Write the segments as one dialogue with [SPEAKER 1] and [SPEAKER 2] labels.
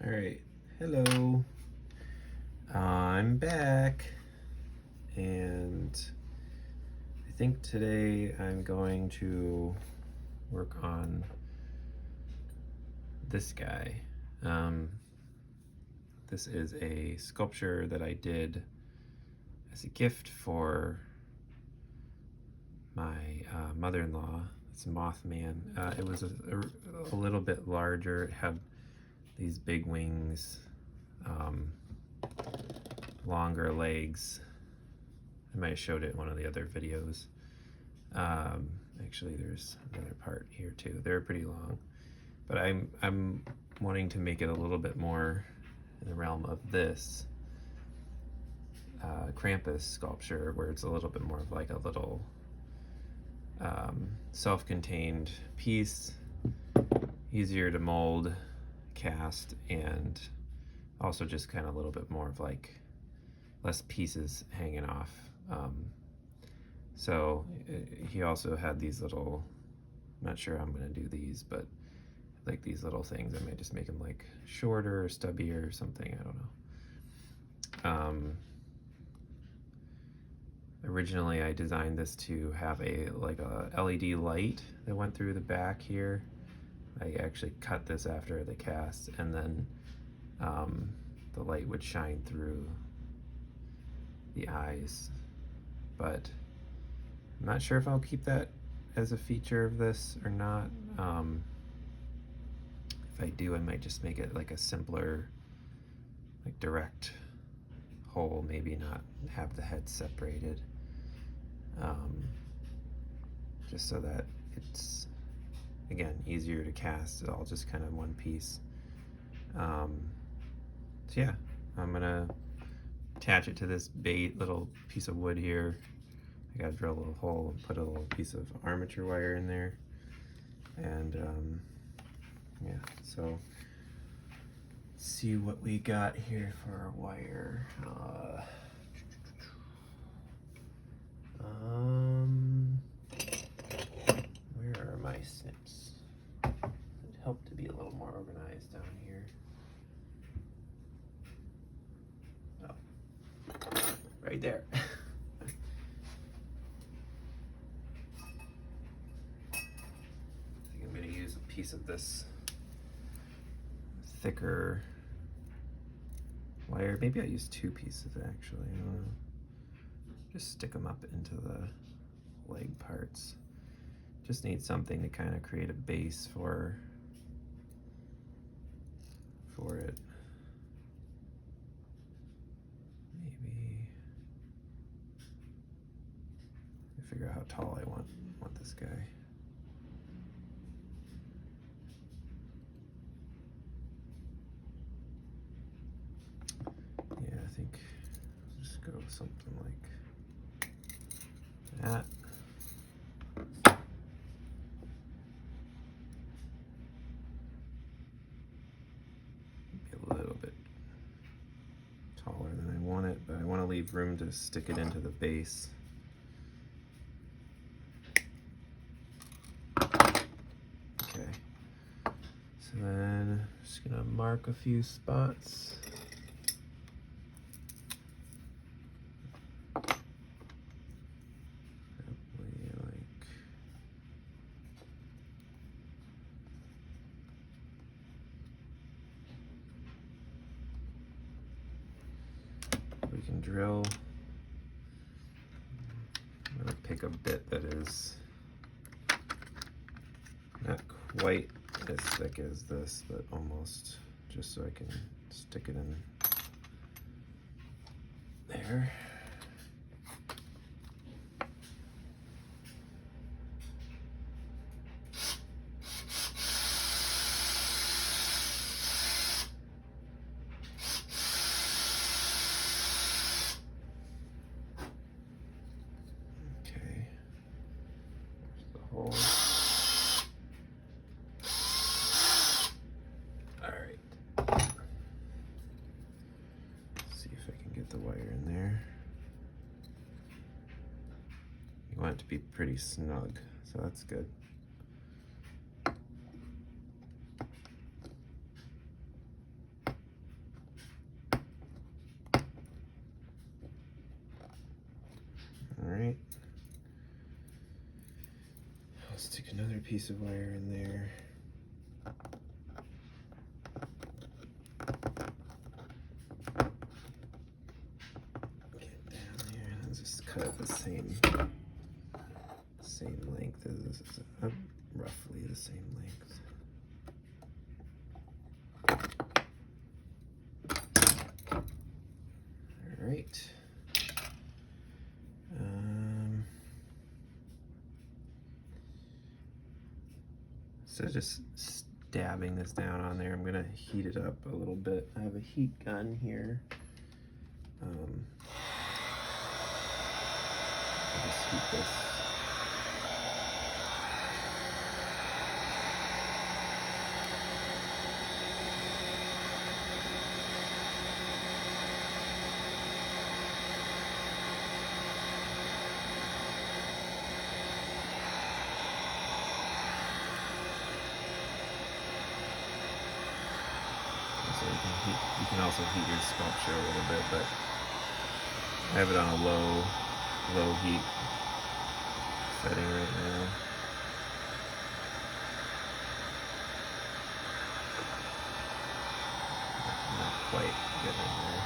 [SPEAKER 1] All right, hello. I'm back, and I think today I'm going to work on this guy. This is a sculpture that I did as a gift for my mother-in-law. It's Mothman. It was a little bit larger. It had these big wings, longer legs. I might have showed it in one of the other videos. Actually, there's another part here too. They're pretty long, but I'm wanting to make it a little bit more in the realm of this Krampus sculpture, where it's a little bit more of like a little self-contained piece, easier to mold, cast, and also just kind of a little bit more of like less pieces hanging off. So he also had these little, I'm not sure how I'm going to do these, but like these little things. I might just make them like shorter or stubbier or something. I don't know. Originally I designed this to have a LED light that went through the back here. I actually cut this after the cast, and then the light would shine through the eyes, but I'm not sure if I'll keep that as a feature of this or not. If I do, I might just make it like a simpler, like direct hole, maybe not have the head separated, just so that it's, again, easier to cast. It's all just kind of one piece. So yeah, I'm gonna attach it to this bait little piece of wood here. I gotta drill a little hole and put a little piece of armature wire in there, and yeah, so let's see what we got here for our wire. Where are my snips? It'd help to be a little more organized down here. Oh, right there. I'm going to use a piece of this thicker wire. Maybe I'll use two pieces actually. Just stick them up into the leg parts. Just need something to kind of create a base for it. Maybe figure out how tall I want this guy. Yeah, I think I'll just go with something like that. Maybe a little bit taller than I want it, but I want to leave room to stick it into the base. Okay, so then I'm just gonna mark a few spots. We can drill. I'm gonna pick a bit that is not quite as thick as this, but almost, just so I can stick it in there. Okay, there's the hole. The wire in there. You want it to be pretty snug, so that's good. Stick another piece of wire in there. Get down here and just cut it the same length as this is, roughly the same length. All right. So just dabbing this down on there, I'm gonna heat it up a little bit. I have a heat gun here. I'll just heat this. So you can also heat your sculpture a little bit, but I have it on a low heat setting right now. Not quite getting in there.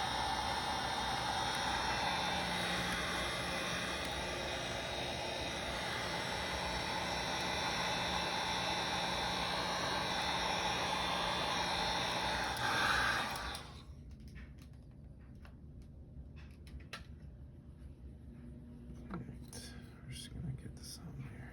[SPEAKER 1] We're just gonna get this on there.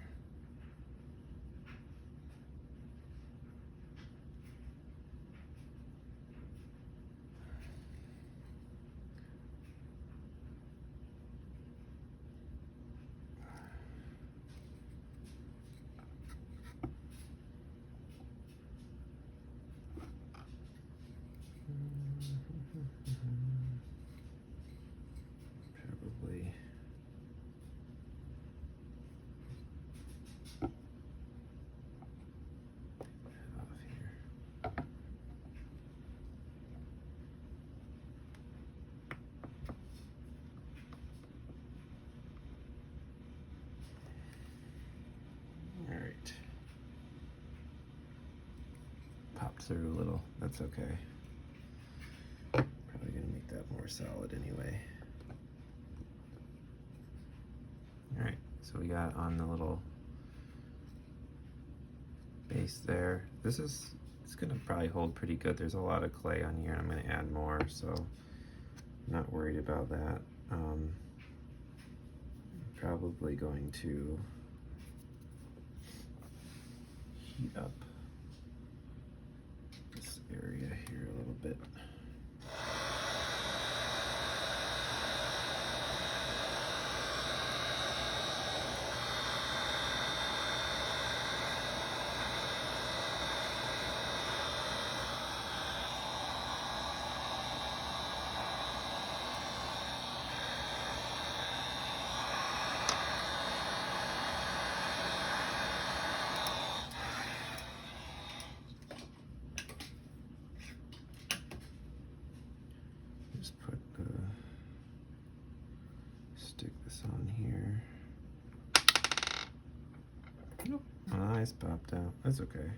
[SPEAKER 1] Probably. Off here. All right. Popped through a little. That's okay. Probably gonna make that more solid anyway. All right. So we got on the little base there. It's gonna probably hold pretty good. There's a lot of clay on here and I'm gonna add more, so I'm not worried about that. I'm probably going to heat up this area here a little bit. Just stick this on here. Nope, my eyes popped out. That's okay.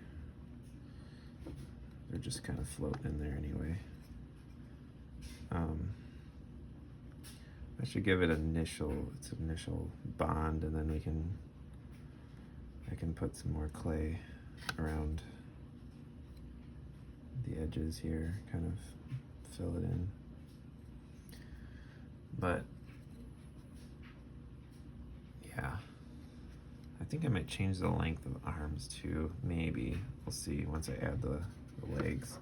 [SPEAKER 1] They're just kind of floating in there anyway. I should give it its initial bond, and then I can put some more clay around the edges here, kind of fill it in. But yeah, I think I might change the length of the arms too. Maybe we'll see once I add the legs.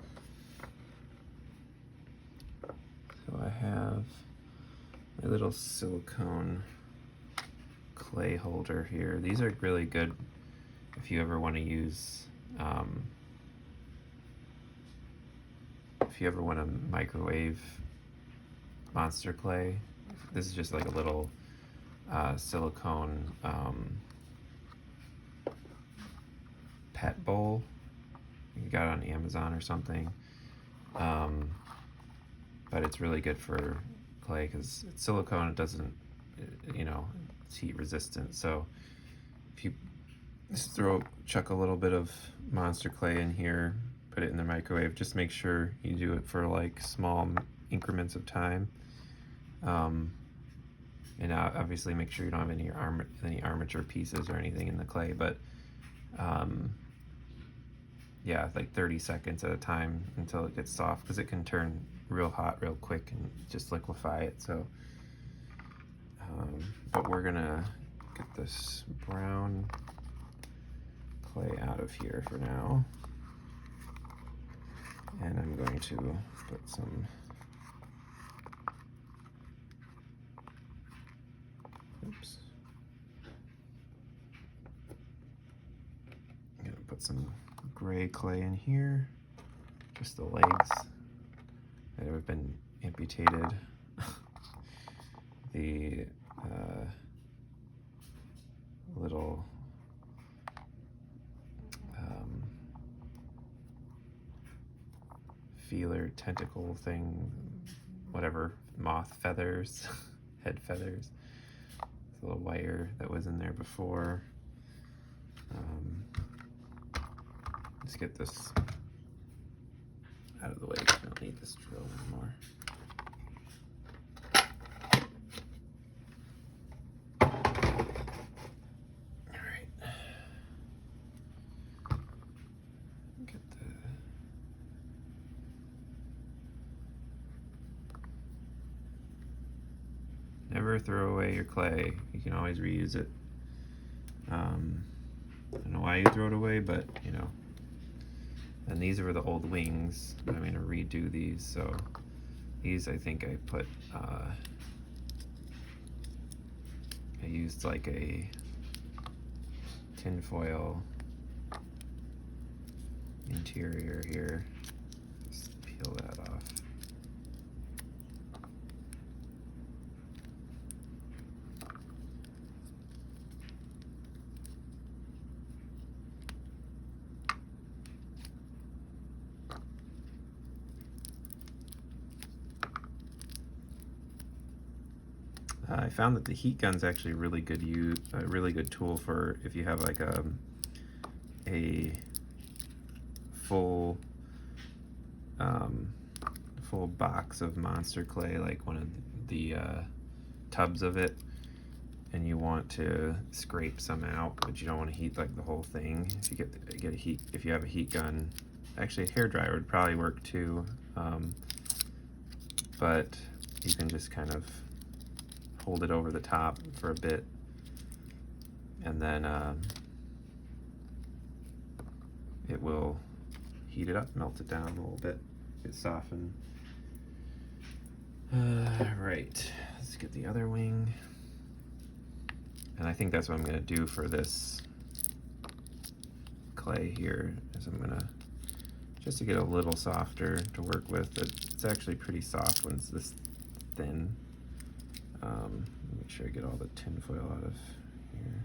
[SPEAKER 1] So I have my little silicone clay holder here. These are really good if you ever want to use if you ever want to microwave monster clay. This is just like a little silicone pet bowl. You got it on Amazon or something. But it's really good for clay because it's silicone. It doesn't, it's heat resistant. So if you just chuck a little bit of monster clay in here, put it in the microwave. Just make sure you do it for like small increments of time. And obviously make sure you don't have any armature pieces or anything in the clay, but yeah, like 30 seconds at a time until it gets soft, because it can turn real hot real quick and just liquefy it. So but we're gonna get this brown clay out of here for now, and I'm going to put some I'm gonna put some gray clay in here, just the legs that have been amputated. The little feeler tentacle thing, whatever, moth feathers, head feathers. The little wire that was in there before. Let's get this out of the way. I don't need this drill anymore. Never throw away your clay. You can always reuse it. I don't know why you throw it away, but you know. And these are the old wings. I'm going to redo these. So these, I think I put, I used like a tinfoil interior here. Just peel that off. I found that the heat gun's actually a really good tool for if you have like a full full box of monster clay, like one of the tubs of it, and you want to scrape some out, but you don't want to heat like the whole thing. If you if you have a heat gun, actually a hairdryer would probably work too, but you can just kind of hold it over the top for a bit, and then it will heat it up, melt it down a little bit, get softened. Right, let's get the other wing. And I think that's what I'm gonna do for this clay here, is I'm gonna, just to get a little softer to work with. It's actually pretty soft when it's this thin. Make sure I get all the tinfoil out of here.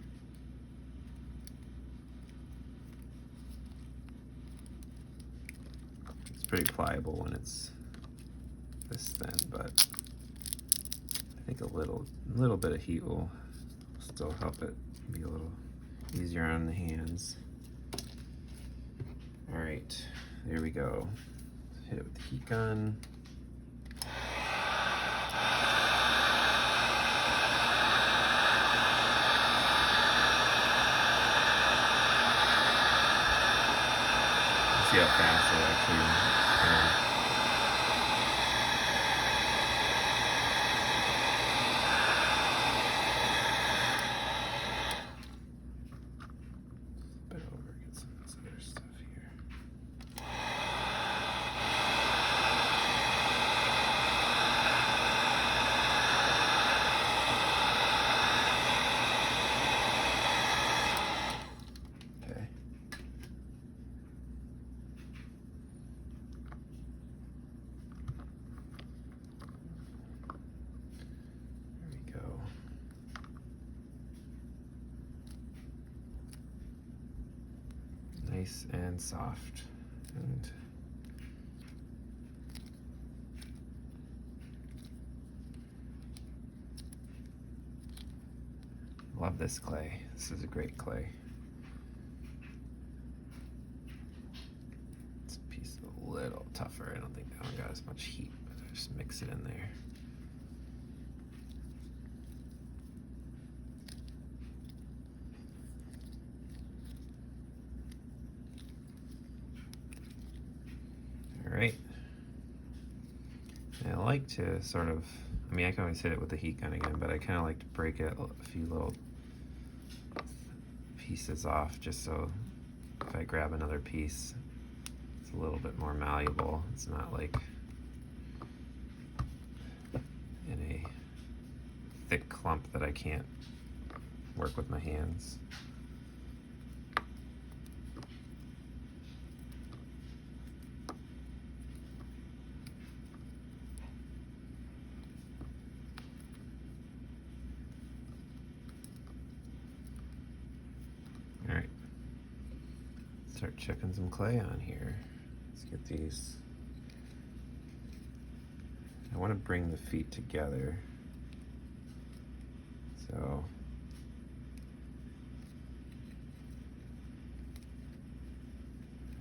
[SPEAKER 1] It's pretty pliable when it's this thin, but I think a little bit of heat will still help it be a little easier on the hands. All right, there we go. Hit it with the heat gun. See how fast it actually bit over, get some of this other stuff here. Okay. Nice and soft, and love this clay. This is a great clay. tougher. I don't think that one got as much heat, but I just mix it in there. All right. And I like to sort of, I mean, I can always hit it with the heat gun again, but I kind of like to break it a few little pieces off, just so if I grab another piece, it's a little bit more malleable. It's not like in a thick clump that I can't work with my hands. All right, start chipping some clay on here. Let's get these. I want to bring the feet together. So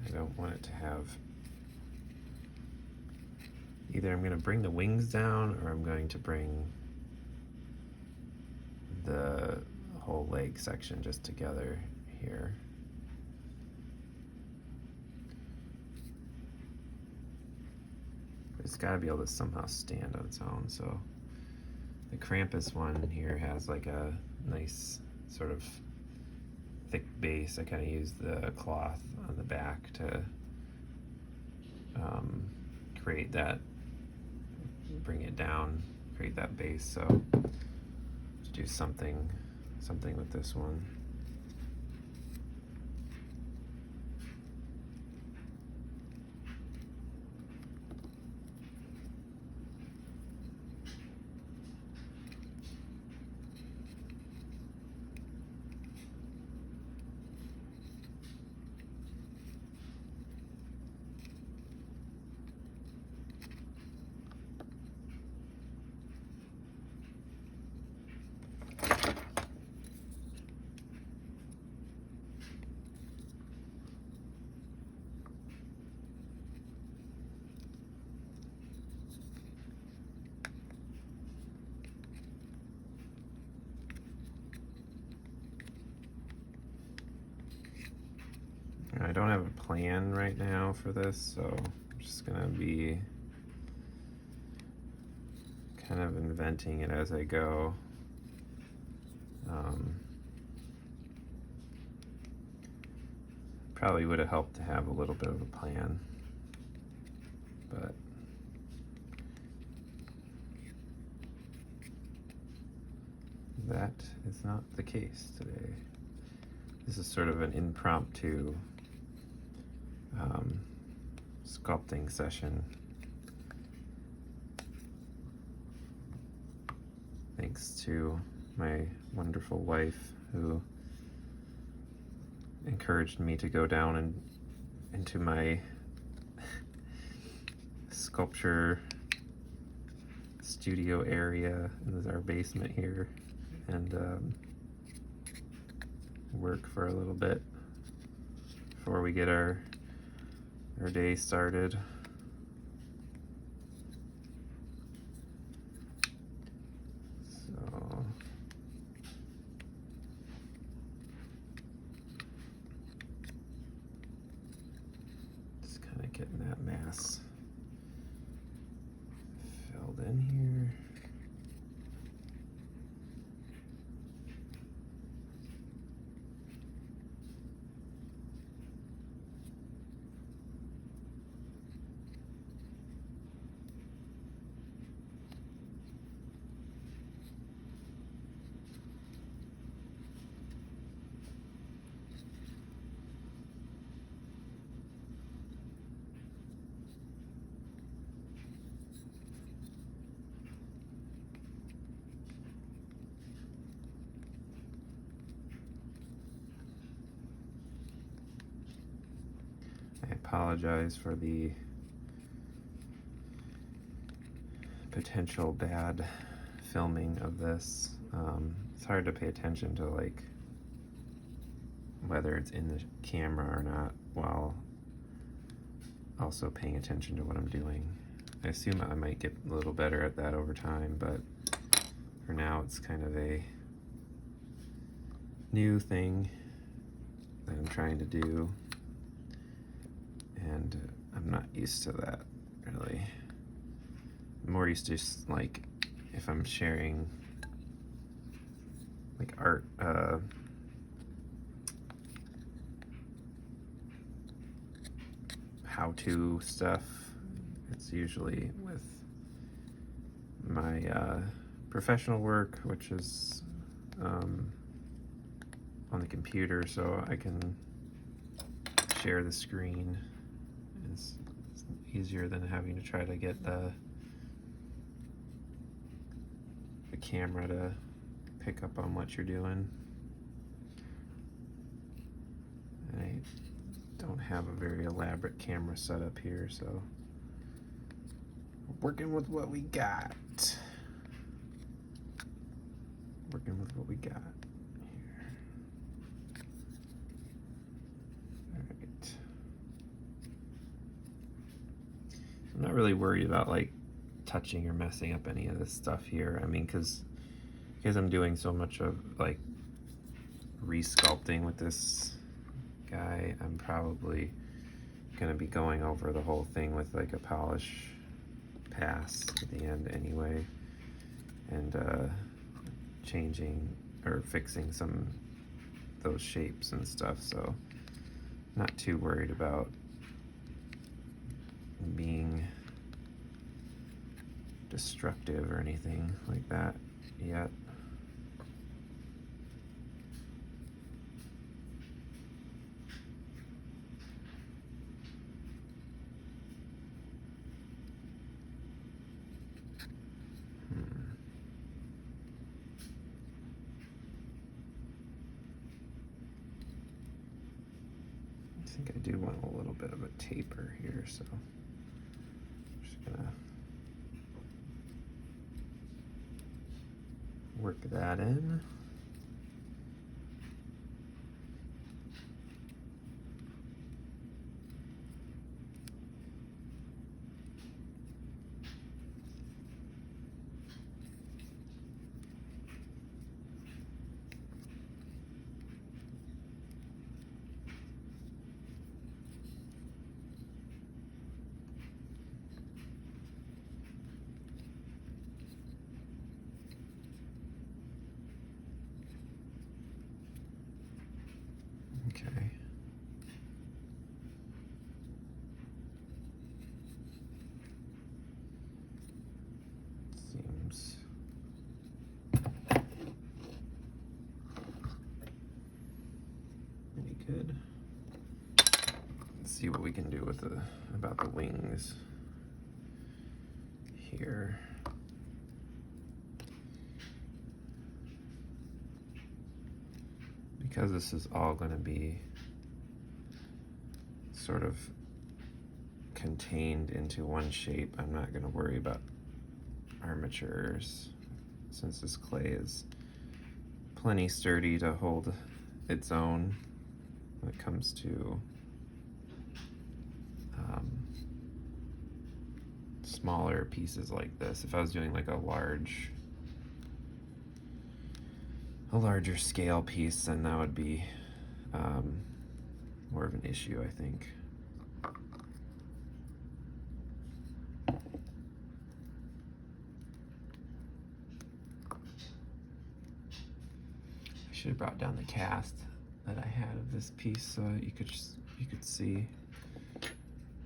[SPEAKER 1] I don't want it to have, either I'm going to bring the wings down or I'm going to bring the whole leg section just together here. It's got to be able to somehow stand on its own. So the Krampus one here has like a nice sort of thick base. I kind of use the cloth on the back to create that, bring it down, create that base. So to do something with this one. I don't have a plan right now for this, so I'm just gonna be kind of inventing it as I go. Probably would have helped to have a little bit of a plan, but that is not the case today. This is sort of an impromptu sculpting session. Thanks to my wonderful wife who encouraged me to go down and into my sculpture studio area. This is our basement here, and work for a little bit before we get our day started. So just kind of getting that mass filled in here. I apologize for the potential bad filming of this. It's hard to pay attention to, like, whether it's in the camera or not while also paying attention to what I'm doing. I assume I might get a little better at that over time, but for now it's kind of a new thing that I'm trying to do, and I'm not used to that really. I'm more used to just like if I'm sharing like art how-to stuff, it's usually with my professional work, which is on the computer, so I can share the screen. It's easier than having to try to get the camera to pick up on what you're doing. I don't have a very elaborate camera setup here, so working with what we got. Working with what we got here. Alright. I'm not really worried about like touching or messing up any of this stuff here. I mean, because I'm doing so much of like resculpting with this guy, I'm probably gonna be going over the whole thing with like a polish pass at the end anyway, and changing or fixing some those shapes and stuff, so not too worried about being destructive or anything like that yet. I think I do want a little bit of a taper here, so I'm just gonna work that in. Okay. Seems pretty good. Let's see what we can do with about the wings here. Because this is all going to be sort of contained into one shape, I'm not going to worry about armatures, since this clay is plenty sturdy to hold its own when it comes to smaller pieces like this. If I was doing like a larger scale piece, then that would be more of an issue, I think. I should have brought down the cast that I had of this piece so you could see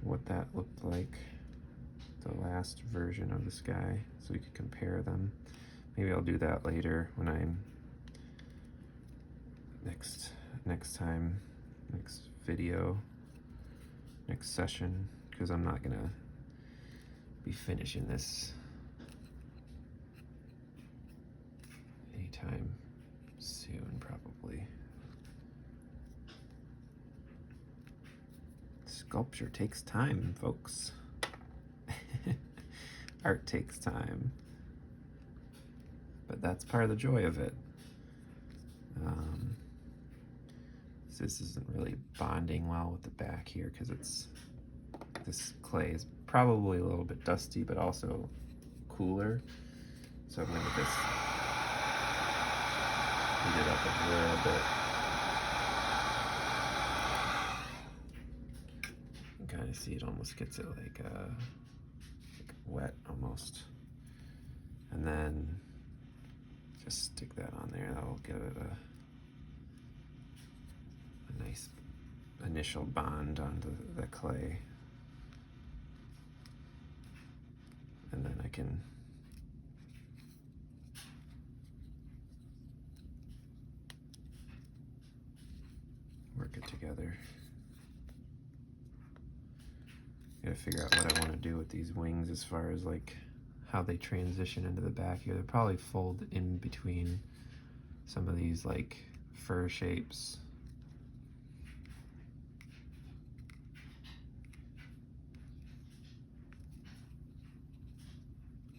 [SPEAKER 1] what that looked like, the last version of this guy, so we could compare them. Maybe I'll do that later when I'm next time, next video, next session, because I'm not gonna be finishing this anytime soon, probably. Sculpture takes time, folks. Art takes time, but that's part of the joy of it. This isn't really bonding well with the back here because it's this clay is probably a little bit dusty, but also cooler. So I'm gonna just heat it up a little bit. You can kind of see it almost gets it like wet almost. And then just stick that on there. That'll give it a nice initial bond onto the clay. And then I can work it together. Gotta figure out what I want to do with these wings as far as like how they transition into the back here. They'll probably fold in between some of these like fur shapes.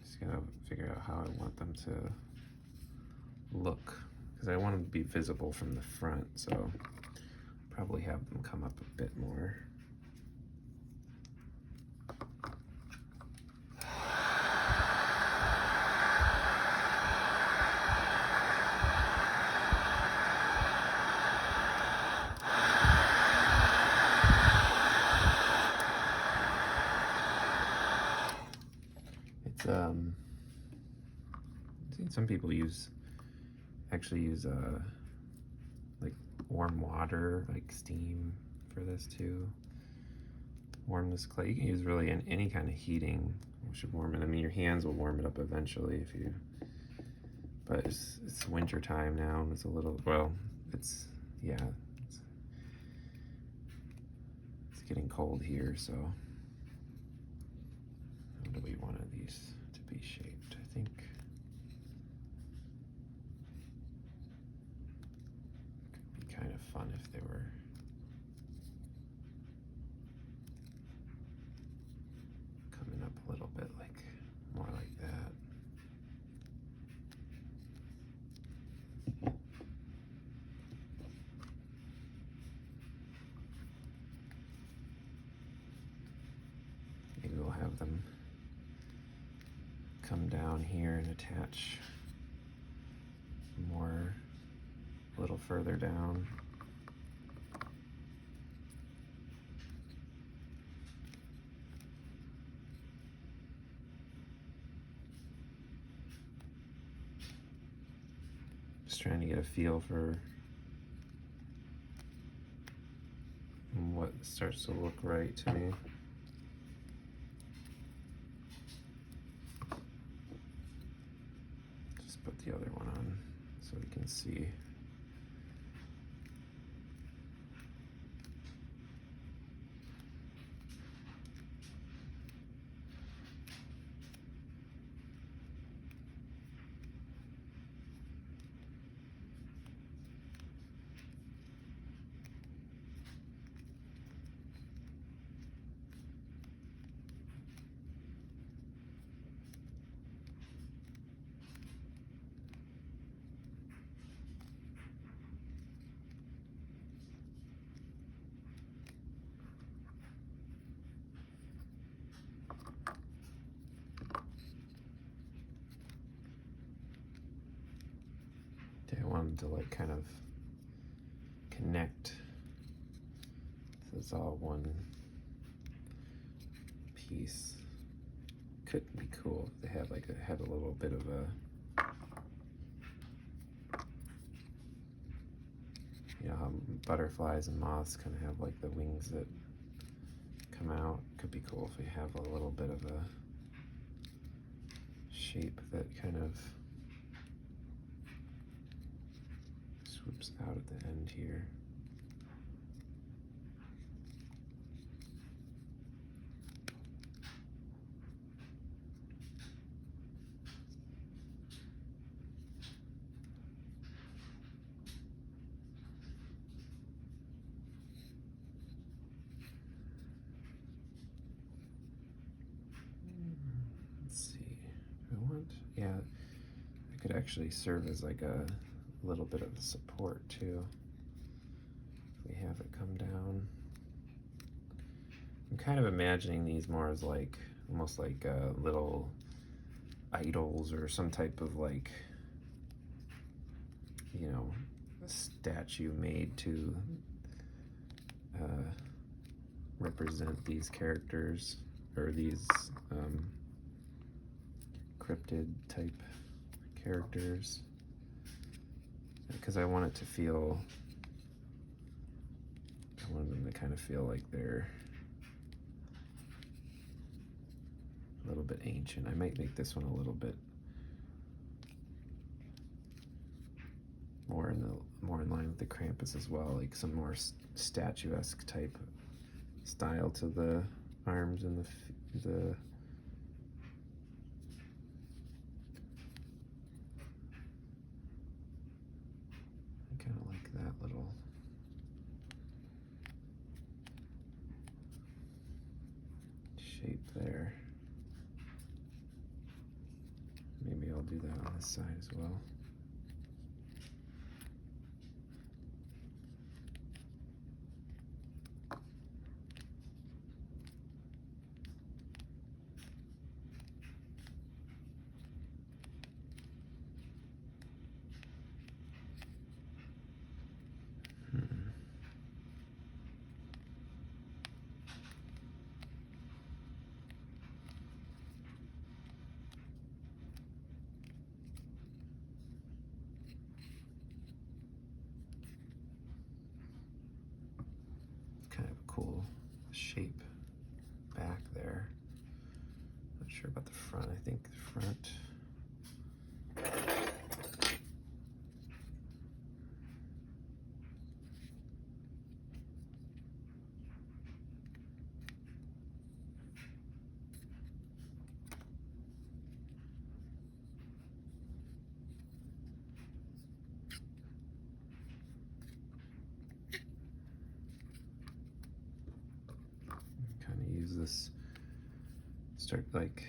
[SPEAKER 1] Just gotta figure out how I want them to look, because I want them to be visible from the front, so probably have them come up a bit more. Some people actually use like warm water, like steam for this too. Warm this clay. You can use really any kind of heating. You should warm it. I mean, your hands will warm it up eventually if you. But it's winter time now, and it's a little, well, it's getting cold here, so how do we want these to be shaped? I think it'd be kind of fun if they were coming up a little bit like more like that. Maybe we'll have them come down here and attach more a little further down. Just trying to get a feel for what starts to look right to me. Just put the other one on so we can see. I wanted to like kind of connect, so it's all one piece. Could be cool if they had a little bit of a, you know how butterflies and moths kind of have like the wings that come out. Could be cool if we have a little bit of a shape that kind of swoops out at the end here. Let's see. Yeah, it could actually serve as like a little bit of support too. We have it come down. I'm kind of imagining these more as like, almost like little idols or some type of like, you know, a statue made to represent these characters, or these cryptid type characters, because I want it to feel, I want them to kind of feel like they're a little bit ancient. I might make this one a little bit more in line with the Krampus as well, like some more statuesque type style to the arms and the I kind of like that little shape there. Maybe I'll do that on this side as well. Kind of a cool shape back there. Not sure about the front. I think the front. Kind of use this, start like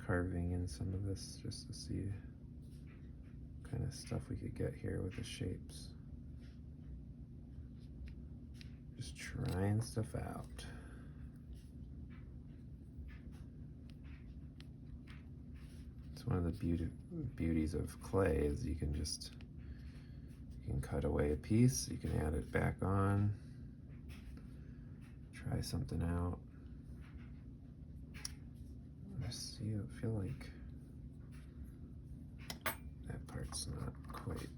[SPEAKER 1] carving in some of this just to see what kind of stuff we could get here with the shapes. Just trying stuff out. It's one of the beauties of clay is you can cut away a piece, you can add it back on, try something out. I feel like that part's not quite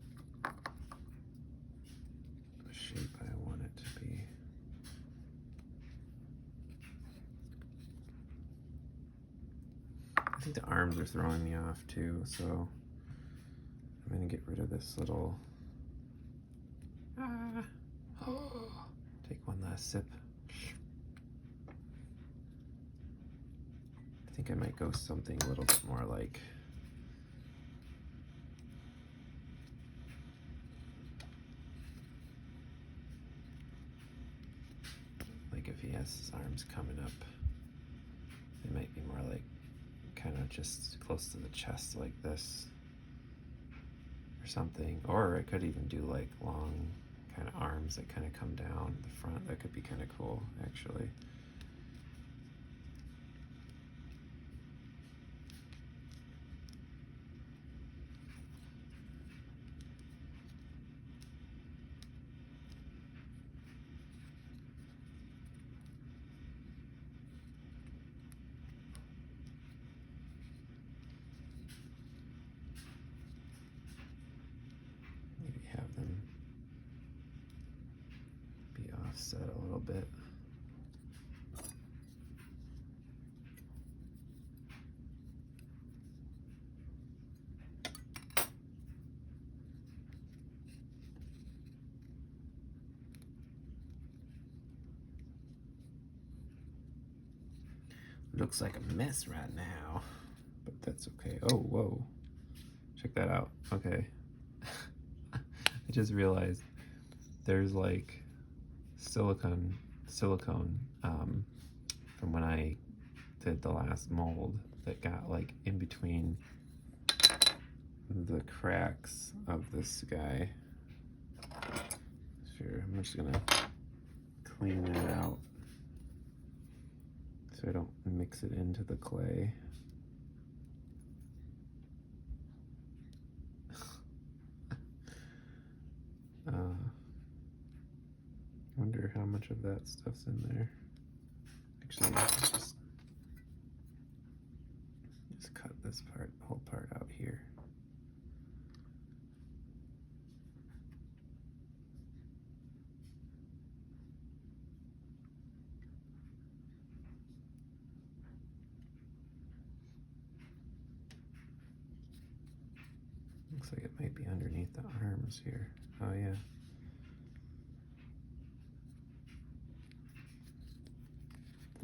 [SPEAKER 1] the shape I want it to be. I think the arms are throwing me off too, so I'm gonna get rid of this little, take one last sip. I think I might go something a little bit more like if he has his arms coming up, they might be more like kind of just close to the chest like this or something. Or I could even do like long kind of arms that kind of come down the front. That could be kind of cool actually. Have them be offset a little bit. Looks like a mess right now, but that's okay. Oh, whoa. Check that out. Okay. I just realized there's like silicone from when I did the last mold that got like in between the cracks of this guy. Sure, I'm just gonna clean that out. so I don't mix it into the clay. Wonder how much of that stuff's in there. Actually, just cut this part, whole part out here. Looks like it might be underneath the arms here. Oh yeah.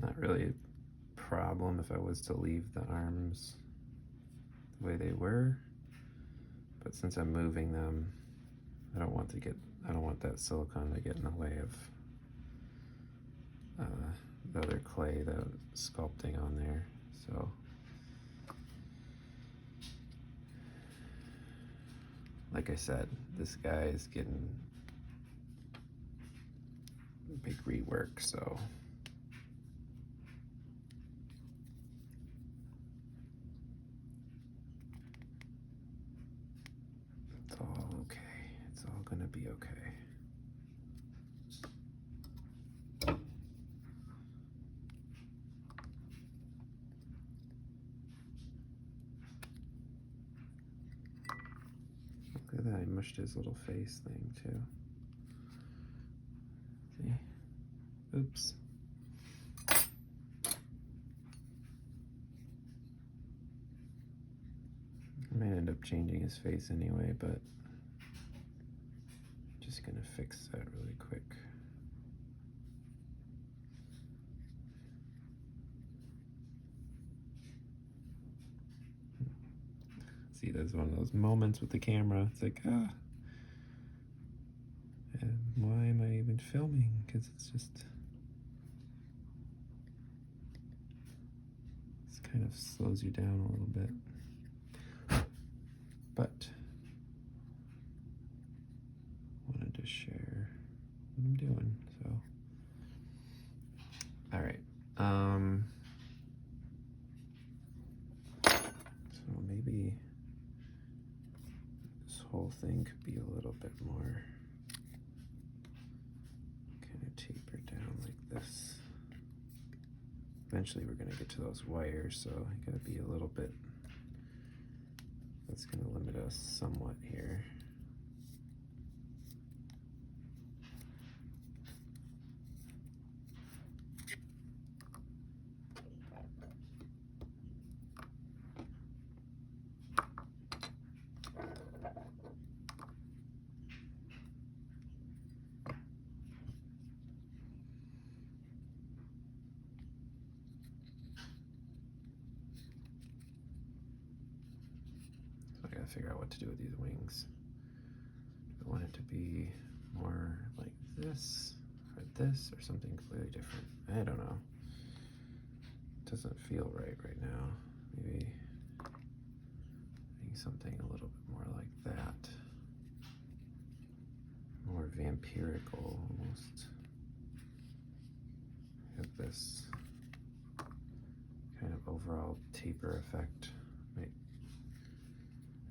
[SPEAKER 1] Not really a problem if I was to leave the arms the way they were, but since I'm moving them, I don't want that silicone to get in the way of the other clay, the sculpting on there. So like I said, this guy is getting big rework, so it's all okay. It's all gonna be okay. Look at that, I mushed his little face thing too. See? Oops. I might end up changing his face anyway, but just gonna fix that really quick. See, there's one of those moments with the camera. It's like, and why am I even filming? Because it's kind of slows you down a little bit. But wanted to share what I'm doing. So, all right. So maybe this whole thing could be a little bit more kind of tapered down like this. Eventually we're going to get to those wires, so I got to be a little bit, that's going to limit us somewhat here. I gotta figure out what to do with these wings. Do I want it to be more like this, or something completely different? I don't know. It doesn't feel right now. Maybe something a little bit more like that. More vampirical almost. Have this kind of overall taper effect.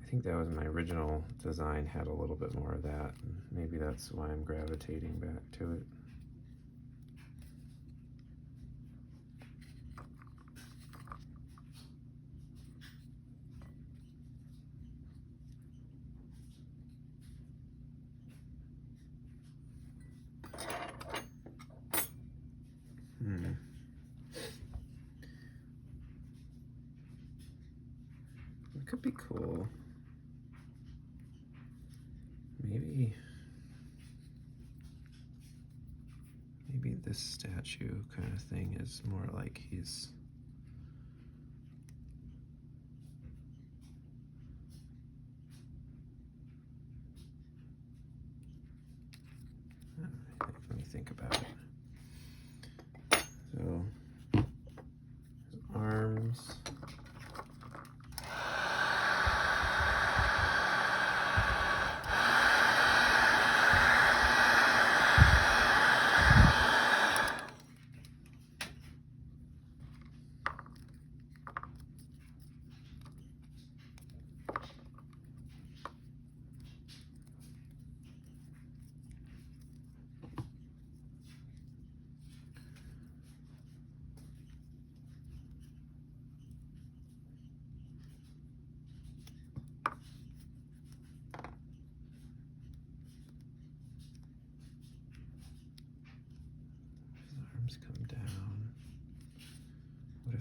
[SPEAKER 1] I think that was my original design, had a little bit more of that, and maybe that's why I'm gravitating back to it. It could be cool. Maybe this statue kind of thing is more like he's let me think about it. So his arms.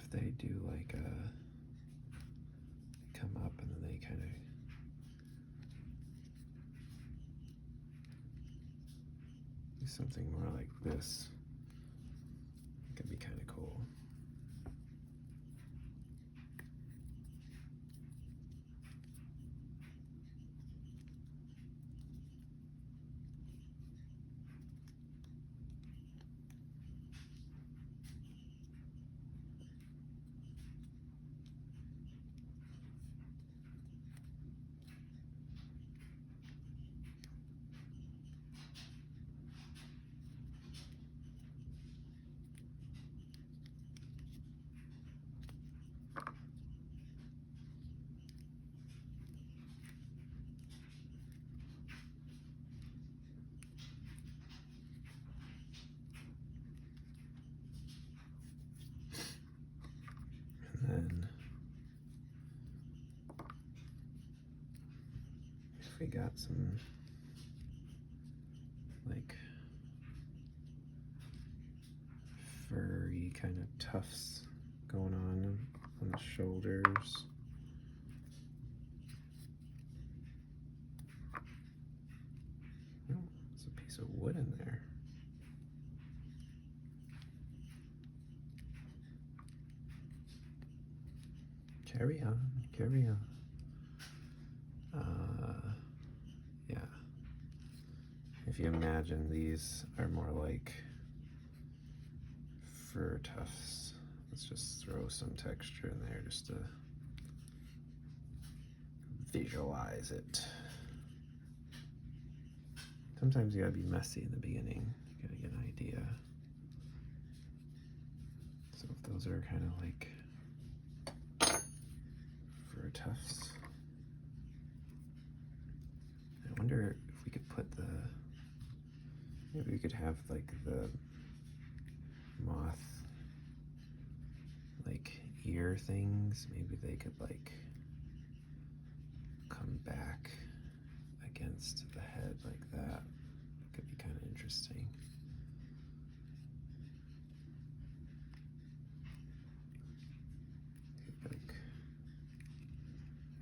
[SPEAKER 1] if they do like a come up and then they kind of do something more like this. It could be kind of cool. And then if we got some like furry kind of tufts going on the shoulders. Oh, there's a piece of wood in there. Carry on, carry on. Yeah. If you imagine these are more like fur tufts, let's just throw some texture in there just to visualize it. Sometimes you gotta be messy in the beginning. You gotta get an idea. So if those are kind of like fur tufts, I wonder if we could put the, maybe we could have like the moth like ear things. Maybe they could like come back against the head like that. It could be kind of interesting. Like,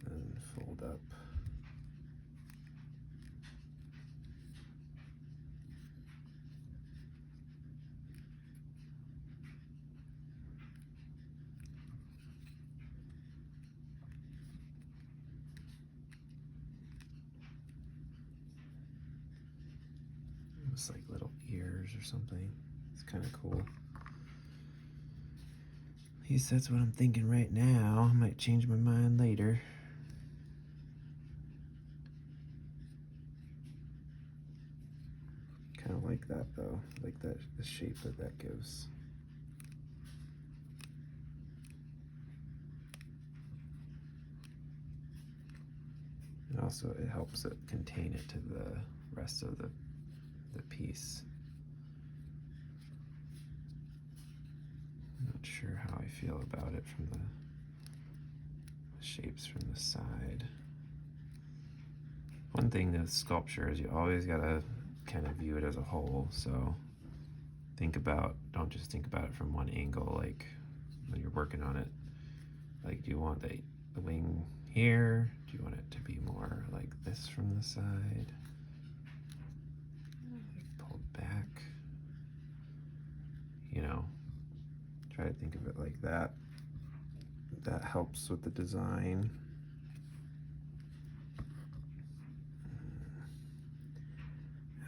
[SPEAKER 1] and fold up. Almost like little ears or something. It's kind of cool. At least that's what I'm thinking right now. I might change my mind later. Kind of like that though, like that, the shape that that gives. And also it helps it contain it to the rest of the piece. I'm not sure how I feel about it from the shapes from the side. One thing with sculpture is you always gotta kind of view it as a whole. So think about, don't just think about it from one angle, like when you're working on it. Like, do you want the wing here? Do you want it to be more like this from the side? Like pulled back? You know, try to think of it like that. That helps with the design.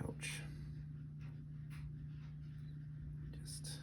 [SPEAKER 1] Ouch. Just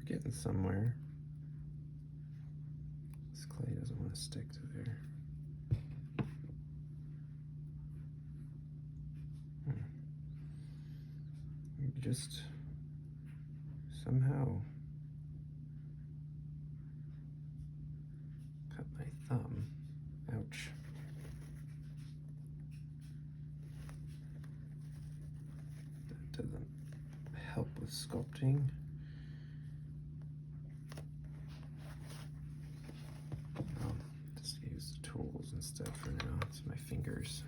[SPEAKER 1] getting somewhere. This clay doesn't want to stick. stick to there. Just somehow cut my thumb. Ouch. That doesn't help with sculpting. I'll just use the tools instead for now. It's my fingers.